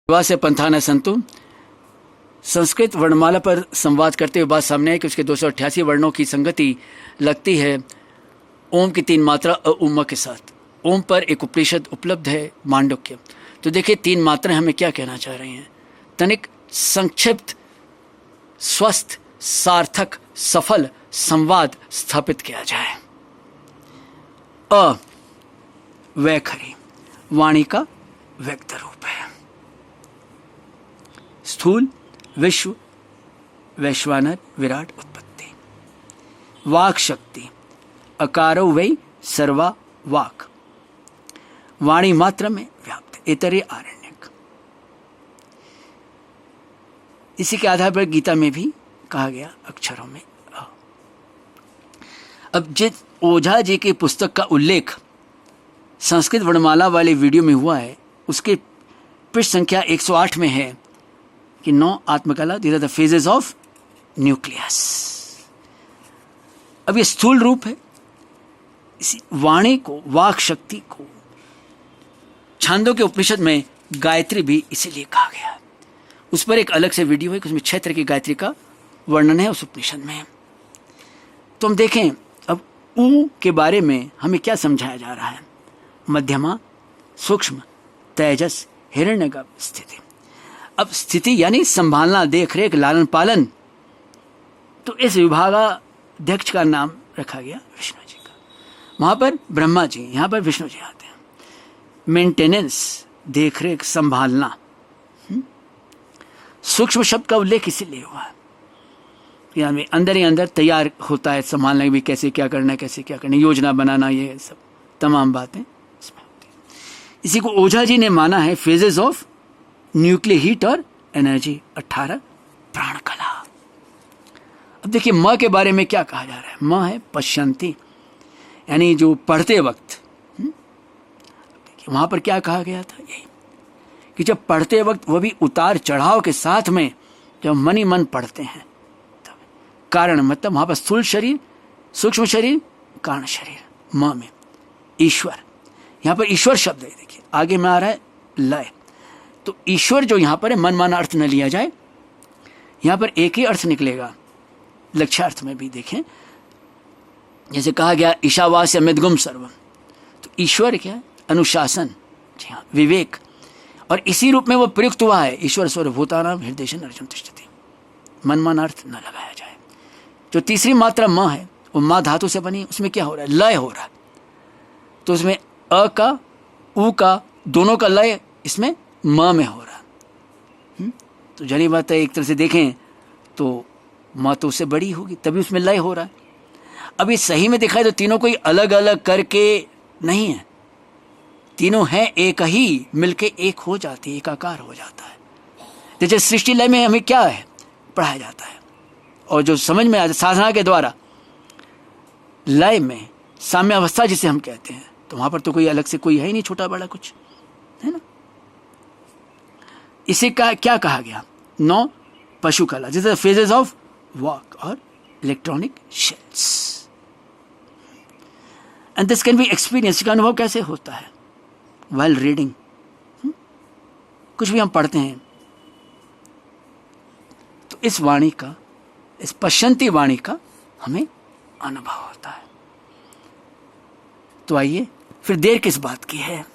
विवाह से पंथा न संतु। संस्कृत वर्णमाला पर संवाद करते हुए बात सामने है कि उसके 288 वर्णों की संगति लगती है ओम की 3 मात्रा उम्मा के साथ। ओम पर एक उपनिषद उपलब्ध है मांडुक्य। तो देखिए 3 मात्राएं हमें क्या कहना चाह रही हैं। तनिक संक्षिप्त, स्वस्थ, सार्थक, सफल संवाद स्थापित किया जाए। वैखरी वाणी का व्यक्त रूप है। स्थूल विश्व, वैश्वानर, विराट, उत्पत्ति। वाक शक्ति, अकारो वै सर्वा वाक, वाणी मात्र में व्याप्त, इतरे आरण्यक। इसी के आधार पर गीता में भी कहा गया अक्षरों में अ। अब जिस ओझा जी की पुस्तक का उल्लेख संस्कृत वर्णमाला वाले वीडियो में हुआ है, उसके पृष्ठ संख्या 108 में है कि 9 आत्मकला, these are the phases of nucleus. अब ये स्थूल रूप है। इसी वाणी को, वाक शक्ति को छांदों के उपनिषद में गायत्री भी इसीलिए कहा गया है। उस पर एक अलग से वीडियो है, उसमें 6 तरह की गायत्री का वर्णन है उस उपनिषद में। तो हम देखें अब ऊ के बारे में हमें क्या समझाया जा रहा है। मध्यमा, सूक्ष्म, तेजस, हिरण्यगर्भ, स्थिति। अब स्थिति यानी संभालना, देख रेख, लालन पालन। तो इस विभागाध्यक्ष का नाम रखा गया विष्णु जी का। वहां पर ब्रह्मा जी, यहां पर विष्णु जी आते हैं। मेंटेनेंस, देख रेख, संभालना। सूक्ष्म शब्द का उल्लेख इसीलिए हुआ है, यानी अंदर ही अंदर तैयार होता है संभालने भी, कैसे क्या करना है, कैसे क्या करना है, योजना बनाना, ये सब तमाम बातें इसमें होती है। इसी को ओझा जी ने माना है फेजेस ऑफ न्यूक्लियर हीट और एनर्जी, 18 प्राण कला। अब देखिए म के बारे में क्या कहा जा रहा है। म है पश्यंती, यानी जो पढ़ते वक्त। देखिए वहां पर क्या कहा गया था, यही कि जब पढ़ते वक्त वो भी उतार चढ़ाव के साथ में जब मन ही मन पढ़ते हैं तब। कारण मतलब वहां पर स्थूल शरीर, सूक्ष्म शरीर, कारण शरीर। म में ईश्वर, यहां पर ईश्वर शब्द है। देखिए आगे में आ रहा है लय। तो ईश्वर जो यहां पर है, मन माना अर्थ न लिया जाए, यहां पर एक ही अर्थ निकलेगा। लक्ष्यार्थ में भी देखें, जैसे कहा गया ईशावास्य मिदगुम सर्वम। तो ईश्वर क्या है, अनुशासन, जी हाँ, विवेक। और इसी रूप में वो प्रयुक्त हुआ है। ईश्वर सर्वभूतानां हृदयेषु अर्जुन तिष्ठति। मन माना अर्थ न लगाया जाए। जो तीसरी मात्रा म है, वो मां धातु से बनी, उसमें क्या हो रहा है, लय हो रहा है। तो उसमें अ का, उ का, दोनों का लय इसमें म में हो रहा है। तो जानी बात है, एक तरह से देखें तो मां तो उससे बड़ी होगी, तभी उसमें लय हो रहा है। अब ये सही में दिखाए तो तीनों कोई अलग अलग करके नहीं है, तीनों हैं एक ही, मिलके एक हो जाती है, एकाकार हो जाता है। जैसे सृष्टि लय में हमें क्या है पढ़ाया जाता है, और जो समझ में आता है साधना के द्वारा लय में साम्य अवस्था जिसे हम कहते हैं, तो वहां पर तो कोई अलग से कोई है ही नहीं, छोटा बड़ा कुछ है ना। इसे का क्या कहा गया, 9 पशु कला, जैसे फेजेस ऑफ वॉक और electronic shells. And this can be experience. इसका अनुभव कैसे होता है, वाइल रीडिंग। कुछ भी हम पढ़ते हैं तो इस वाणी का, इस पश्यंती वाणी का हमें अनुभव होता है। तो आइए फिर देर किस बात की है।